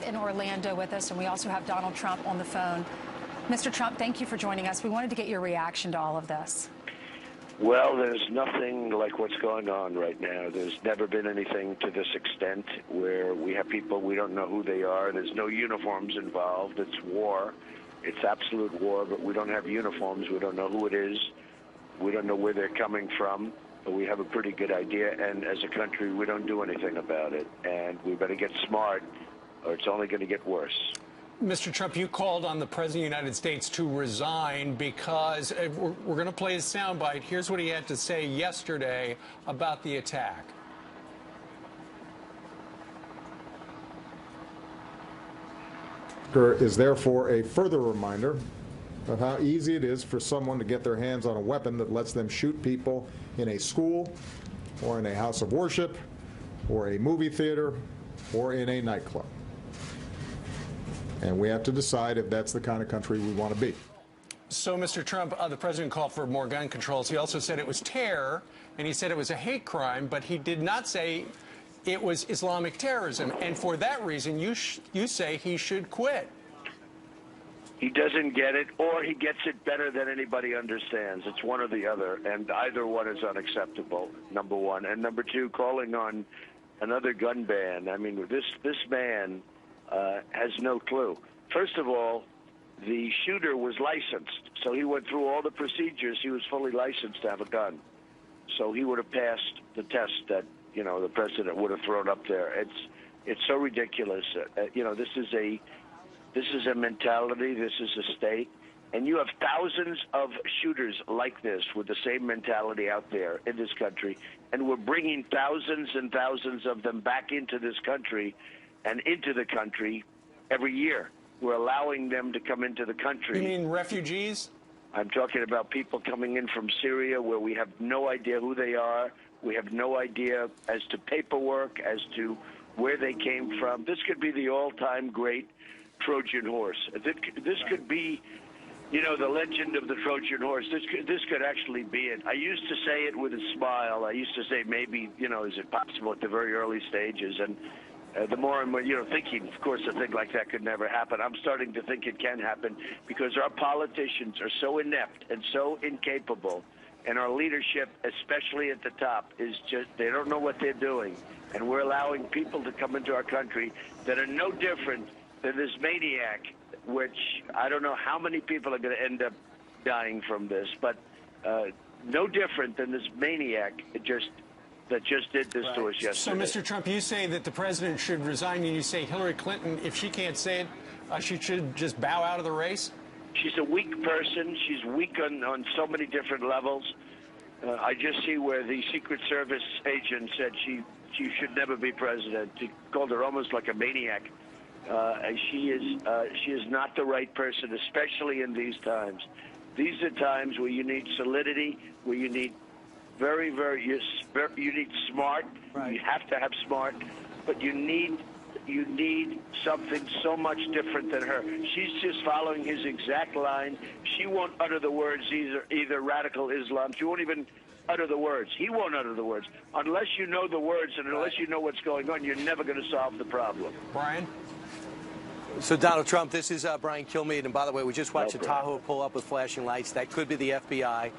In Orlando with us, and we also have Donald Trump on the phone. Mr. Trump, thank you for joining us. We wanted to get your reaction to all of this. Well, there's nothing like what's going on right now. There's never been anything to this extent where we have people, we don't know who they are. There's no uniforms involved. It's war. It's absolute war, but we don't have uniforms. We don't know who it is. We don't know where they're coming from. But we have a pretty good idea, and as a country, we don't do anything about it. And we better get smart, or it's only going to get worse. Mr. Trump, you called on the President of the United States to resign because we're going to play his soundbite. Here's what he had to say yesterday about the attack. Is therefore a further reminder of how easy it is for someone to get their hands on a weapon that lets them shoot people in a school or in a house of worship or a movie theater or in a nightclub. And we have to decide if that's the kind of country we want to be. So, Mr. Trump, the president called for more gun controls. He also said it was terror, and he said it was a hate crime, but he did not say it was Islamic terrorism. And for that reason, you say he should quit. He doesn't get it, or he gets it better than anybody understands. It's one or the other, and either one is unacceptable, number one. And number two, calling on another gun ban. I mean, this man has no clue. First of all, the shooter was licensed, so he went through all the procedures. He was fully licensed to have a gun, so he would have passed the test that the president would have thrown up there. It's so ridiculous. This is a mentality. This is a state, and you have thousands of shooters like this with the same mentality out there in this country, and we're bringing thousands and thousands of them back into this country and into the country every year. We're allowing them to come into the country. You mean refugees? I'm talking about people coming in from Syria where we have no idea who they are. We have no idea as to paperwork, as to where they came from. This could be the all-time great Trojan horse. This could be, the legend of the Trojan horse. This could actually be it. I used to say it with a smile. I used to say maybe, is it possible at the very early stages? And the more I'm, thinking, of course, a thing like that could never happen. I'm starting to think it can happen because our politicians are so inept and so incapable, and our leadership, especially at the top, is just, they don't know what they're doing. And we're allowing people to come into our country that are no different than this maniac, which I don't know how many people are going to end up dying from this, but no different than this maniac that just did this to us yesterday. So, Mr. Trump, you say that the president should resign, and you say Hillary Clinton, if she can't say it, she should just bow out of the race? She's a weak person. She's weak on so many different levels. I just see where the Secret Service agent said she should never be president. He called her almost like a maniac. She is not the right person, especially in these times. These are times where you need solidity, where you need you need smart. Right. You have to have smart, but you need something so much different than her. She's just following his exact line. She won't utter the words either radical Islam. She won't even utter the words. He won't utter the words. Unless you know the words and unless you know what's going on, you're never going to solve the problem. Brian? So, Donald Trump, this is Brian Kilmeade. And by the way, we just watched a Tahoe pull up with flashing lights. That could be the FBI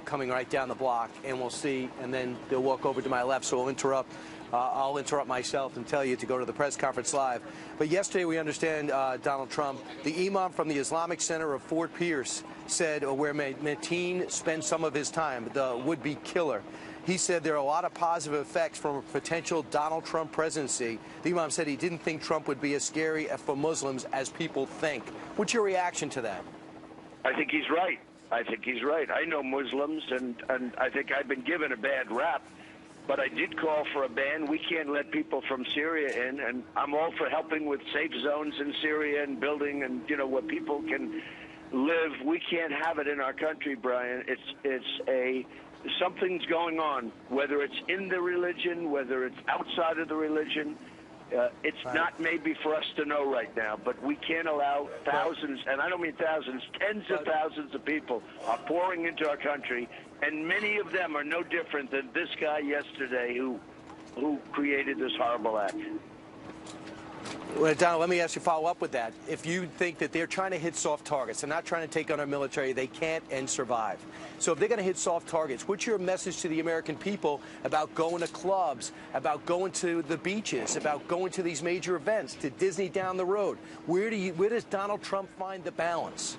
coming right down the block. And we'll see. And then they'll walk over to my left. So we'll interrupt. I'll interrupt myself and tell you to go to the press conference live. But yesterday, we understand, Donald Trump, the imam from the Islamic Center of Fort Pierce said where Mateen spent some of his time, the would-be killer. He said there are a lot of positive effects from a potential Donald Trump presidency. The imam said he didn't think Trump would be as scary for Muslims as people think. What's your reaction to that? I think he's right. I know Muslims, and I think I've been given a bad rap. But I did call for a ban. We can't let people from Syria in, and I'm all for helping with safe zones in Syria and building and, where people can live. We can't have it in our country, Brian. Something's going on, whether it's in the religion, whether it's outside of the religion. It's not maybe for us to know right now, but we can't allow thousands, and I don't mean thousands, tens of thousands of people are pouring into our country, and many of them are no different than this guy yesterday who created this horrible act. Well, Donald, let me ask you follow up with that. If you think that they're trying to hit soft targets, they're not trying to take on our military, they can't and survive. So if they're going to hit soft targets, what's your message to the American people about going to clubs, about going to the beaches, about going to these major events, to Disney down the road? Where does Donald Trump find the balance?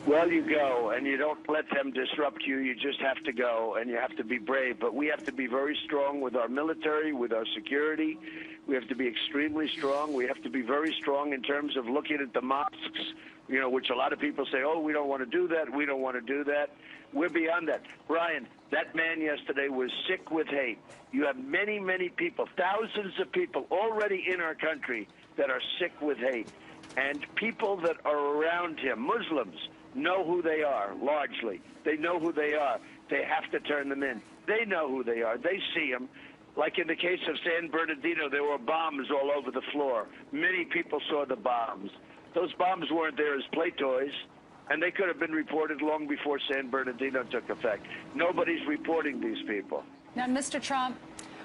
Well, you go, and you don't let them disrupt you. You just have to go, and you have to be brave. But we have to be very strong with our military, with our security. We have to be extremely strong. We have to be very strong in terms of looking at the mosques, you know, which a lot of people say, oh, we don't want to do that. We don't want to do that. We're beyond that. Brian, that man yesterday was sick with hate. You have many, many people, thousands of people already in our country that are sick with hate. And people that are around him, Muslims, know who they are, largely. They know who they are. They have to turn them in. They know who they are. They see them. Like in the case of San Bernardino, there were bombs all over the floor. Many people saw the bombs. Those bombs weren't there as play toys, and they could have been reported long before San Bernardino took effect. Nobody's reporting these people. Now, Mr. Trump,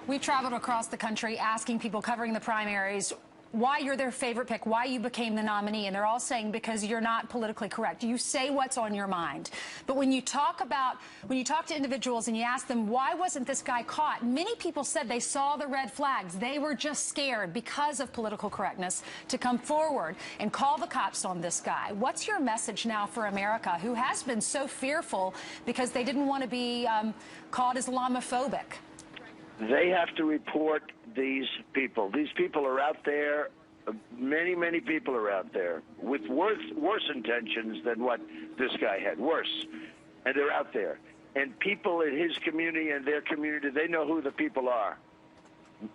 we've traveled across the country asking people covering the primaries why you're their favorite pick, why you became the nominee, and they're all saying because you're not politically correct. You say what's on your mind. But when you talk to individuals and you ask them, why wasn't this guy caught? Many people said they saw the red flags. They were just scared because of political correctness to come forward and call the cops on this guy. What's your message now for America, who has been so fearful because they didn't want to be called Islamophobic? They have to report these people. These people are out there. Many, many people are out there with worse intentions than what this guy had. Worse. And they're out there. And people in his community and their community, they know who the people are.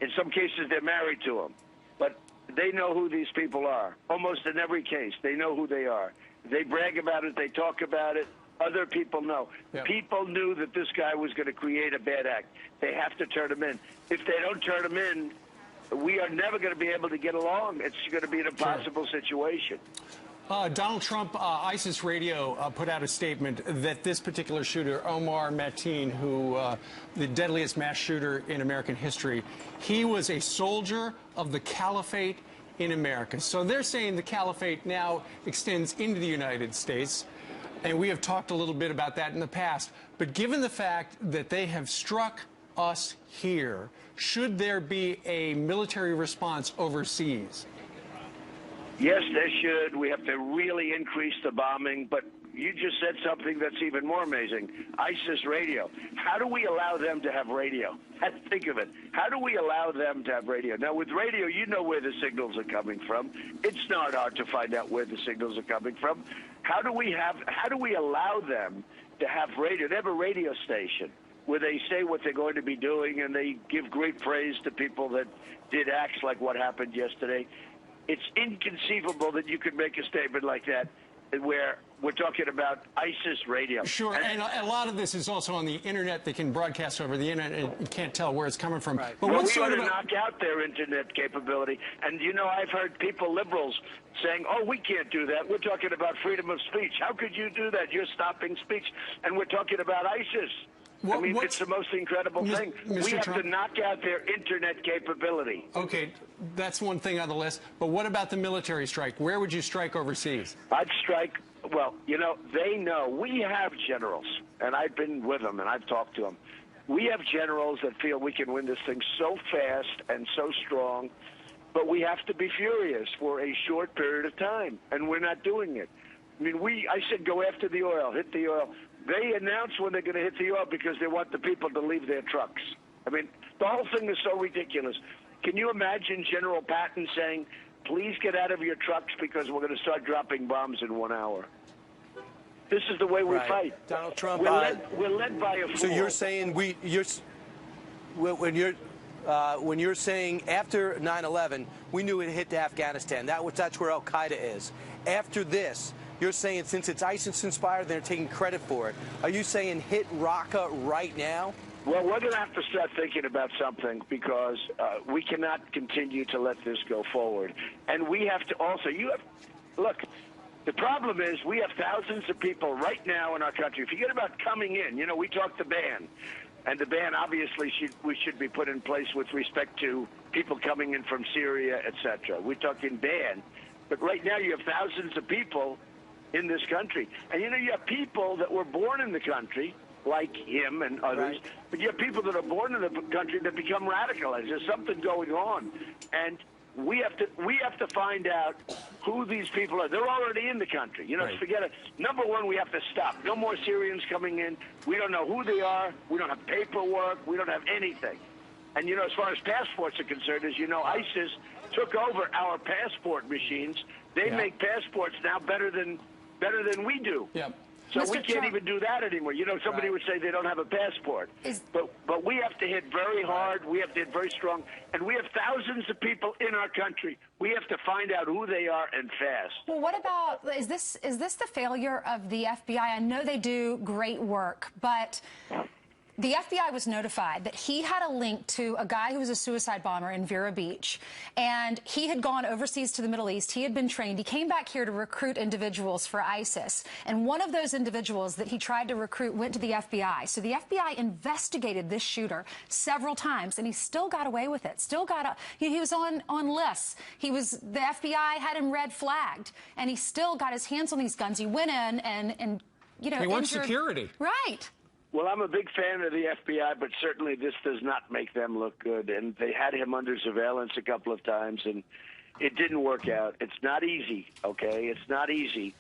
In some cases, they're married to them. But they know who these people are. Almost in every case, they know who they are. They brag about it. They talk about it. Other people know. Yep. People knew that this guy was going to create a bad act. They have to turn him in. If they don't turn him in, we are never going to be able to get along. It's going to be an impossible situation. Donald Trump, ISIS Radio put out a statement that this particular shooter, Omar Mateen, who the deadliest mass shooter in American history, he was a soldier of the caliphate in America. So they're saying the caliphate now extends into the United States. And we have talked a little bit about that in the past. But given the fact that they have struck us here, should there be a military response overseas? Yes, there should. We have to really increase the bombing. But you just said something that's even more amazing. ISIS Radio. How do we allow them to have radio? Think of it. How do we allow them to have radio? Now, with radio, you know where the signals are coming from. It's not hard to find out where the signals are coming from. How do we allow them to have radio? They have a radio station where they say what they're going to be doing, and they give great praise to people that did acts like what happened yesterday. It's inconceivable that you could make a statement like that where we're talking about ISIS radio. Sure, and a lot of this is also on the internet. They can broadcast over the internet, and you can't tell where it's coming from. Right. But well, what we sort ought of to knock out their internet capability. And, you know, I've heard people, liberals, saying, oh, we can't do that. We're talking about freedom of speech. How could you do that? You're stopping speech. And we're talking about ISIS. I mean, it's the most incredible thing. We have to knock out their internet capability. Okay, that's one thing on the list. But what about the military strike? Where would you strike overseas? I'd strike, well, you know, they know. We have generals, and I've been with them, and I've talked to them. We have generals that feel we can win this thing so fast and so strong, but we have to be furious for a short period of time, and we're not doing it. I mean, I said go after the oil, hit the oil. They announce when they're going to hit the oil because they want the people to leave their trucks. I mean, the whole thing is so ridiculous. Can you imagine General Patton saying, please get out of your trucks because we're going to start dropping bombs in 1 hour? This is the way we fight. Donald Trump. We're led by a fool. So you're saying when you're saying after 9/11, we knew it hit Afghanistan. That's where Al Qaeda is. After this, you're saying since it's ISIS-inspired, they're taking credit for it. Are you saying hit Raqqa right now? Well, we're going to have to start thinking about something because we cannot continue to let this go forward. And we have to also, look, the problem is we have thousands of people right now in our country. Forget about coming in. You know, we talked the ban. And the ban, obviously, should be put in place with respect to people coming in from Syria, etc. We're talking ban. But right now you have thousands of people in this country. And, you know, you have people that were born in the country, like him and others, right. but you have people that are born in the country that become radicalized. There's something going on. And we have to find out who these people are. They're already in the country. You know, Right. forget it. Number one, we have to stop. No more Syrians coming in. We don't know who they are. We don't have paperwork. We don't have anything. And, you know, as far as passports are concerned, as you know, ISIS took over our passport machines. They Yeah. make passports now better than we do. Yep. So Mr. we can't Trump. even do that anymore. You know, somebody Right. would say they don't have a passport. But we have to hit very hard. We have to hit very strong. And we have thousands of people in our country. We have to find out who they are and fast. Well, what about, is this the failure of the FBI? I know they do great work, but the FBI was notified that he had a link to a guy who was a suicide bomber in Vero Beach, and he had gone overseas to the Middle East. He had been trained. He came back here to recruit individuals for ISIS, and one of those individuals that he tried to recruit went to the FBI. So the FBI investigated this shooter several times, and he still got away with it. Still got he was on lists. The FBI had him red flagged, and he still got his hands on these guns. He went in and you know, He wants injured- security. Right. Well, I'm a big fan of the FBI, but certainly this does not make them look good. And they had him under surveillance a couple of times, and it didn't work out. It's not easy, okay? It's not easy,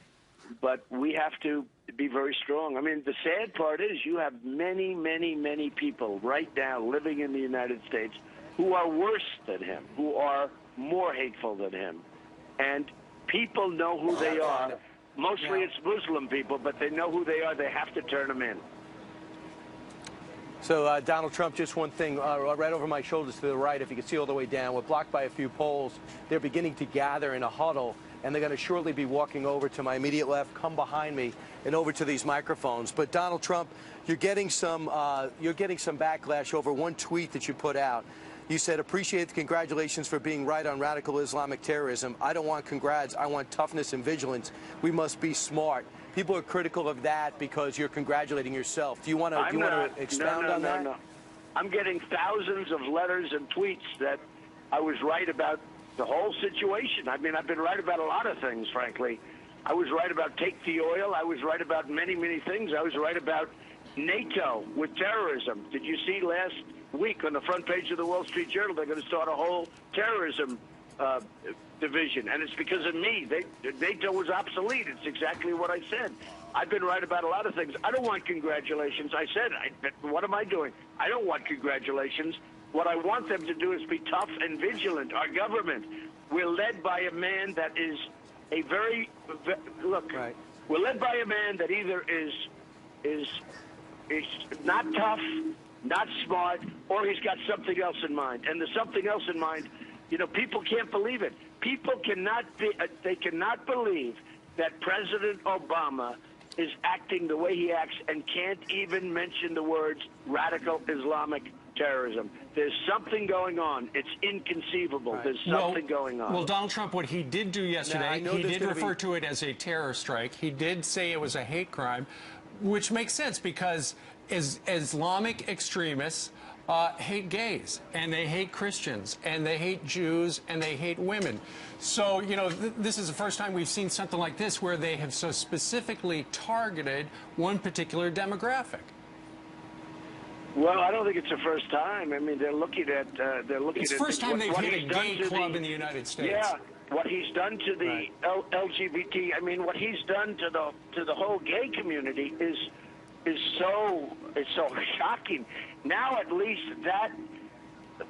but we have to be very strong. I mean, the sad part is you have many, many, many people right now living in the United States who are worse than him, who are more hateful than him. And people know who they are. Mostly it's Muslim people, but they know who they are. They have to turn them in. So, Donald Trump, just one thing, right over my shoulders to the right, if you can see all the way down, we're blocked by a few poles. They're beginning to gather in a huddle, and they're going to shortly be walking over to my immediate left, come behind me, and over to these microphones. But, Donald Trump, you're getting some backlash over one tweet that you put out. You said, appreciate the congratulations for being right on radical Islamic terrorism. I don't want congrats. I want toughness and vigilance. We must be smart. People are critical of that because you're congratulating yourself. Do you want to expound on that? No. I'm getting thousands of letters and tweets that I was right about the whole situation. I mean, I've been right about a lot of things, frankly. I was right about take the oil. I was right about many, many things. I was right about NATO with terrorism. Did you see last week on the front page of the Wall Street Journal, they're going to start a whole terrorism division, and it's because of me. NATO was obsolete. It's exactly what I said. I've been right about a lot of things. I don't want congratulations. I said, what am I doing? I don't want congratulations. What I want them to do is be tough and vigilant. Our government, we're led by a man that is a very, look, right. We're led by a man that either is not tough, not smart, or he's got something else in mind. And the something else in mind, you know, people can't believe it. People cannot they cannot believe that President Obama is acting the way he acts and can't even mention the words radical Islamic terrorism. There's something going on. It's inconceivable. Right. There's something going on. Well, Donald Trump, what he did do yesterday, he did refer be... to it as a terror strike. He did say it was a hate crime, which makes sense because Islamic extremists hate gays, and they hate Christians, and they hate Jews, and they hate women. So, you know, this is the first time we've seen something like this where they have so specifically targeted one particular demographic. Well, I don't think it's the first time. I mean, they're looking at It's the first time they've hit a gay club in the United States. Yeah, what he's done to the LGBT. I mean, what he's done to the whole gay community is so shocking. Now, at least that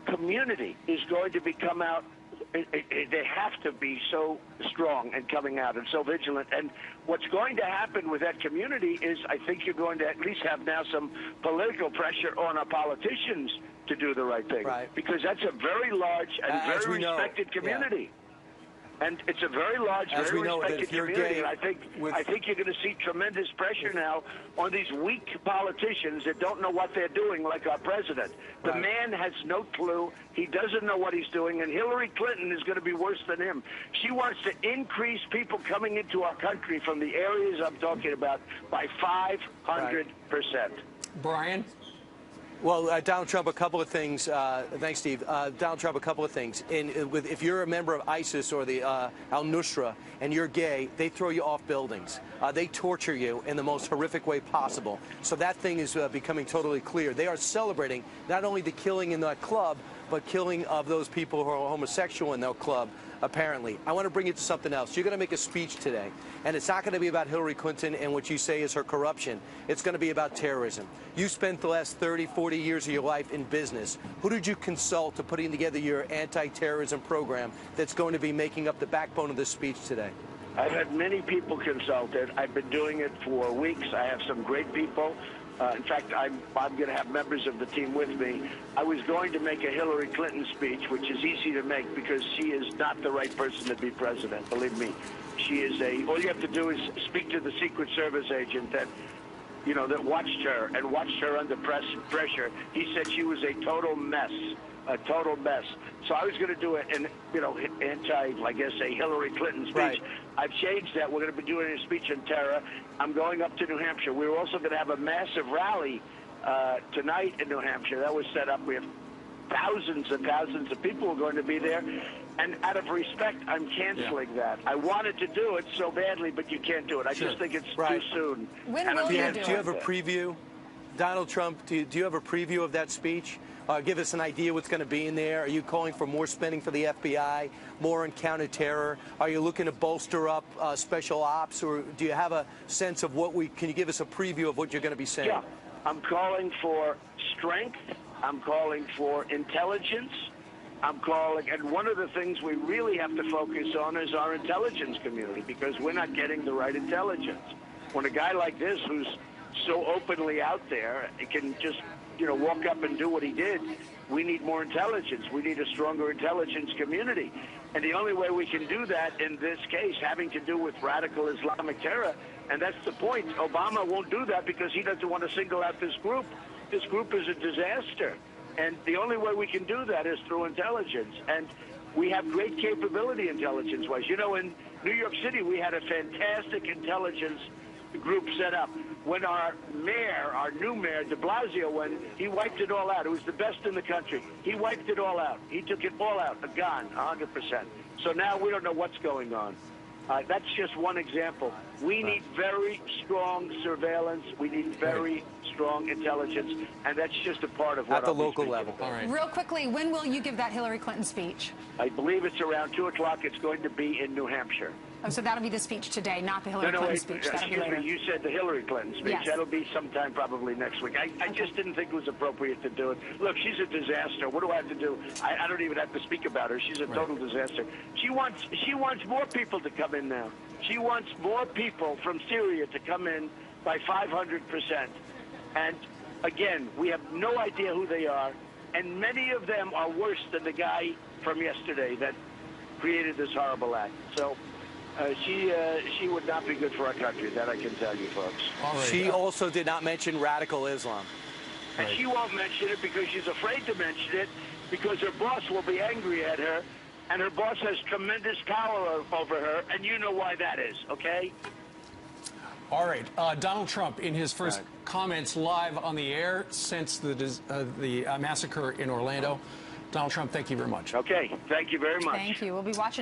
community is going to come out. They have to be so strong and coming out and so vigilant. And what's going to happen with that community is I think you're going to at least have now some political pressure on our politicians to do the right thing. Right. Because that's a very large and very respected community. Yeah. And it's a very large, very respected community. And I think you're going to see tremendous pressure now on these weak politicians that don't know what they're doing, like our president. The man has no clue. He doesn't know what he's doing. And Hillary Clinton is going to be worse than him. She wants to increase people coming into our country from the areas I'm talking about by 500%. Brian? Well, Donald Trump, a couple of things. Thanks, Steve. Donald Trump, a couple of things. If you're a member of ISIS or the al-Nusra and you're gay, they throw you off buildings. They torture you in the most horrific way possible. So that thing is becoming totally clear. They are celebrating not only the killing in that club, but killing of those people who are homosexual in their club, apparently. I want to bring you to something else. You're going to make a speech today, and it's not going to be about Hillary Clinton and what you say is her corruption. It's going to be about terrorism. You spent the last 30, 40 years of your life in business. Who did you consult to putting together your anti-terrorism program that's going to be making up the backbone of this speech today? I've had many people consulted. I've been doing it for weeks. I have some great people. In fact, I'm going to have members of the team with me. I was going to make a Hillary Clinton speech, which is easy to make because she is not the right person to be president. Believe me, she is all you have to do is speak to the Secret Service agent that, you know, that watched her and watched her under pressure. He said she was a total mess. A total mess. So I was going to do an, I guess, a Hillary Clinton speech. Right. I've changed that. We're going to be doing a speech on terror. I'm going up to New Hampshire. We're also going to have a massive rally tonight in New Hampshire. That was set up. We have thousands and thousands of people who are going to be there. And out of respect, I'm canceling that. I wanted to do it so badly, but you can't do it. I just think it's too soon. When will you do it? Do you have a preview? Donald Trump, do you have a preview of that speech? Give us an idea what's going to be in there. Are you calling for more spending for the FBI, more on counterterror? Are you looking to bolster up special ops, or do you have a sense of can you give us a preview of what you're going to be saying? Yeah, I'm calling for strength. I'm calling for intelligence. And one of the things we really have to focus on is our intelligence community, because we're not getting the right intelligence. When a guy like this, who's so openly out there, can just walk up and do what he did, we need more intelligence. We need a stronger intelligence community. And the only way we can do that in this case, having to do with radical Islamic terror, and that's the point. Obama won't do that because he doesn't want to single out this group. This group is a disaster. And the only way we can do that is through intelligence. And we have great capability intelligence-wise. You know, in New York City, we had a fantastic intelligence group set up. When our new mayor, de Blasio, he wiped it all out. It was the best in the country. He wiped it all out. He took it all out, gone, 100%. So now we don't know what's going on. That's just one example. We need very strong surveillance. We need very strong intelligence, and that's just a part of what at the local level. All right. Real quickly, when will you give that Hillary Clinton speech? I believe it's around 2 o'clock. It's going to be in New Hampshire. Oh, so that'll be the speech today, not the Hillary Clinton speech. That'll be later. You said the Hillary Clinton speech. Yes. That'll be sometime probably next week. I just didn't think it was appropriate to do it. Look, she's a disaster. What do I have to do? I don't even have to speak about her. She's a total disaster. She wants more people to come in now. She wants more people from Syria to come in by 500%. And again, we have no idea who they are, and many of them are worse than the guy from yesterday that created this horrible act. So she would not be good for our country, that I can tell you, folks. She also did not mention radical Islam. And she won't mention it because she's afraid to mention it, because her boss will be angry at her, and her boss has tremendous power over her, and you know why that is, okay? All right. Donald Trump, in his first comments live on the air since the massacre in Orlando. Donald Trump, thank you very much. Okay. Thank you very much. Thank you. We'll be watching.